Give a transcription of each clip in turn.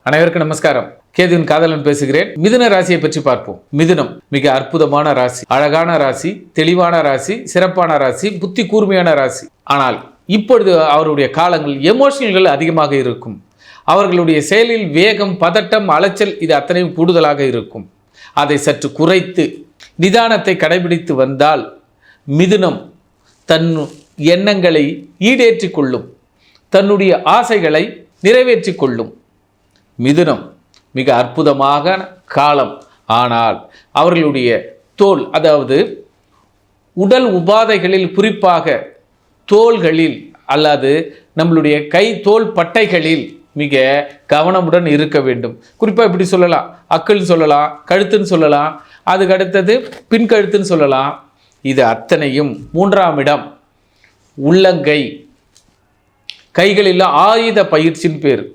அனைவருக்கும் நமஸ்காரம். கேதுவின் காதலன் பேசுகிறேன். மிதுன ராசியை பற்றி பார்ப்போம். மிதுனம் மிக அற்புதமான ராசி, அழகான ராசி, தெளிவான ராசி, சிறப்பான ராசி, புத்தி கூர்மையான ராசி. ஆனால் இப்பொழுது அவருடைய காலங்கள் எமோஷனல்கள் அதிகமாக இருக்கும். அவர்களுடைய செயலில் வேகம், பதட்டம், அலைச்சல் இது அத்தனையும் கூடுதலாக இருக்கும். அதை சற்று குறைத்து நிதானத்தை கடைபிடித்து வந்தால் மிதுனம் தன் எண்ணங்களை ஈடேற்றிக் கொள்ளும், தன்னுடைய ஆசைகளை நிறைவேற்றி கொள்ளும். மிதுனம் மிக அற்புதமாக காலம். ஆனால் அவர்களுடைய தோல், அதாவது உடல் உபாதைகளில், குறிப்பாக தோள்களில் அல்லது நம்மளுடைய கை தோல் பட்டைகளில் மிக கவனமுடன் இருக்க வேண்டும். குறிப்பாக இப்படி சொல்லலாம், அக்குன்னு சொல்லலாம், கழுத்துன்னு சொல்லலாம், அதுக்கு அடுத்தது பின்கழுத்துன்னு சொல்லலாம். இது அத்தனையும் மூன்றாம் இடம் உள்ளங்கை, கைகளில் ஆயுத பயிற்சின்னு பேர்.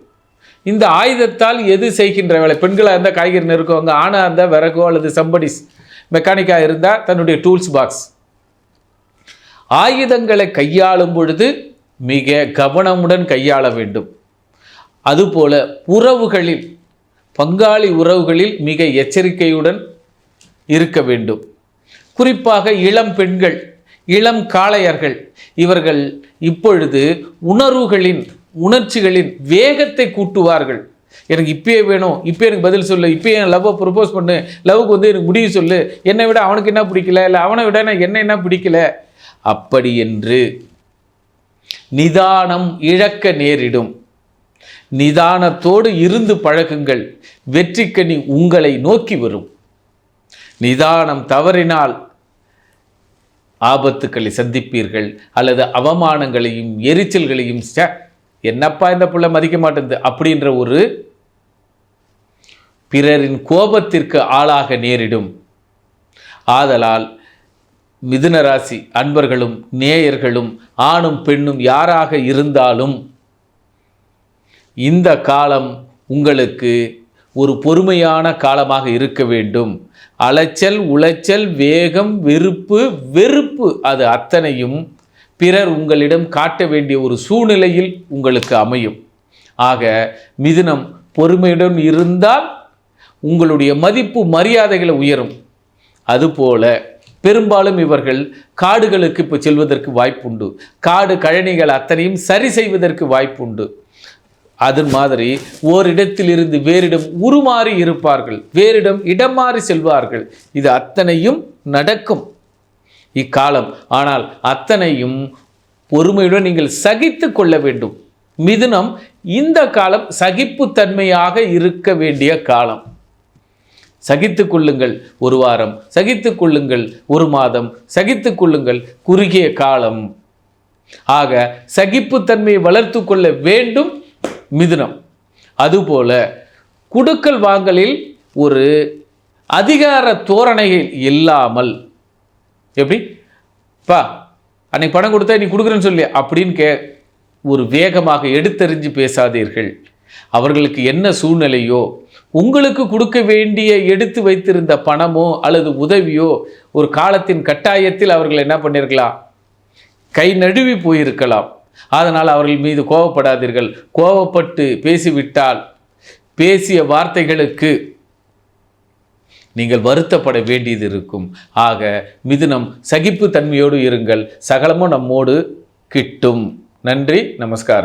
இந்த ஆயுதத்தால் எது செய்கின்ற வேலை, பெண்களாக இருந்தால் காய்கறி நெருக்குவாங்க, ஆணாக இருந்தால் விறகோ அல்லது சம்படிஸ் மெக்கானிக்காக இருந்தால் தன்னுடைய டூல்ஸ் பாக்ஸ். ஆயுதங்களை கையாளும் பொழுது மிக கவனமுடன் கையாள வேண்டும். அதுபோல உறவுகளில், பங்காளி உறவுகளில் மிக எச்சரிக்கையுடன் இருக்க வேண்டும். குறிப்பாக இளம் பெண்கள், இளம் காளையர்கள், இவர்கள் இப்பொழுது உணர்ச்சிகளின் வேகத்தை கூட்டுவார்கள். எனக்கு இப்பயே வேணும், இப்போ எனக்கு பதில் சொல்லு, இப்போ என் லவ்வை ப்ரப்போஸ் பண்ணு, லவ்வுக்கு எனக்கு முடிவு சொல்லு, என்னை விட அவனுக்கு என்ன பிடிக்கல, இல்லை அவனை விட நான் என்ன பிடிக்கல, அப்படி என்று நிதானம் இழக்க நேரிடும். நிதானத்தோடு இருந்து பழகுங்கள், வெற்றிக்கனி உங்களை நோக்கி வரும். நிதானம் தவறினால் ஆபத்துக்களை சந்திப்பீர்கள், அல்லது அவமானங்களையும் எரிச்சல்களையும், என்னப்பா இந்த புள்ள மதிக்க மாட்டேங்குது அப்படின்ற ஒரு பிறரின் கோபத்திற்கு ஆளாக நேரிடும். ஆதலால் மிதுன ராசி அன்பர்களும் நேயர்களும் ஆணும் பெண்ணும் யாராக இருந்தாலும் இந்த காலம் உங்களுக்கு ஒரு பொறுமையான காலமாக இருக்க வேண்டும். அலைச்சல், உளைச்சல், வேகம், வெறுப்பு அது அத்தனையும் பிறர் உங்களிடம் காட்ட வேண்டிய ஒரு சூழ்நிலையில் உங்களுக்கு அமையும். ஆக மிதுனம் பொறுமையுடன் இருந்தால் உங்களுடைய மதிப்பு மரியாதைகளை உயரும். அதுபோல பெரும்பாலும் இவர்கள் காடுகளுக்கு இப்போ செல்வதற்கு வாய்ப்புண்டு. காடு கழனிகள் அத்தனையும் சரி செய்வதற்கு வாய்ப்புண்டு. அது மாதிரி ஓரிடத்திலிருந்து வேறிடம் உருமாறி இருப்பார்கள், வேறிடம் இடம் மாறி செல்வார்கள். இது அத்தனையும் நடக்கும் இக்காலம். ஆனால் அத்தனையும் பொறுமையுடன் நீங்கள் சகித்து கொள்ள வேண்டும். மிதுனம் இந்த காலம் சகிப்புத்தன்மையாக இருக்க வேண்டிய காலம். சகித்து கொள்ளுங்கள், ஒரு வாரம் சகித்து கொள்ளுங்கள், ஒரு மாதம் சகித்து கொள்ளுங்கள், குறுகிய காலம். ஆக சகிப்புத்தன்மையை வளர்த்து கொள்ள வேண்டும் மிதுனம். அதுபோல குடுக்கல் வாங்கலில் ஒரு அதிகார தோரணைகள் இல்லாமல், எப்படி பா அன்னைக்கு பணம் கொடுத்தா நீ கொடுக்குறேன்னு சொல்லி அப்படின்னு ஒரு வேகமாக எடுத்தறிஞ்சு பேசாதீர்கள். அவர்களுக்கு என்ன சூழ்நிலையோ, உங்களுக்கு கொடுக்க வேண்டிய எடுத்து வைத்திருந்த பணமோ அல்லது உதவியோ ஒரு காலத்தின் கட்டாயத்தில் அவர்கள் என்ன பண்ணியிருக்கலாம், கை நழுவி போயிருக்கலாம். அதனால் அவர்கள் மீது கோபப்படாதீர்கள். கோபப்பட்டு பேசிவிட்டால் பேசிய வார்த்தைகளுக்கு நீங்கள் வருத்தப்பட வேண்டியது இருக்கும். ஆக மிதுனம் சகிப்பு தன்மையோடு இருங்கள், சகலமும் நம்மோடு கிட்டும். நன்றி, நமஸ்காரம்.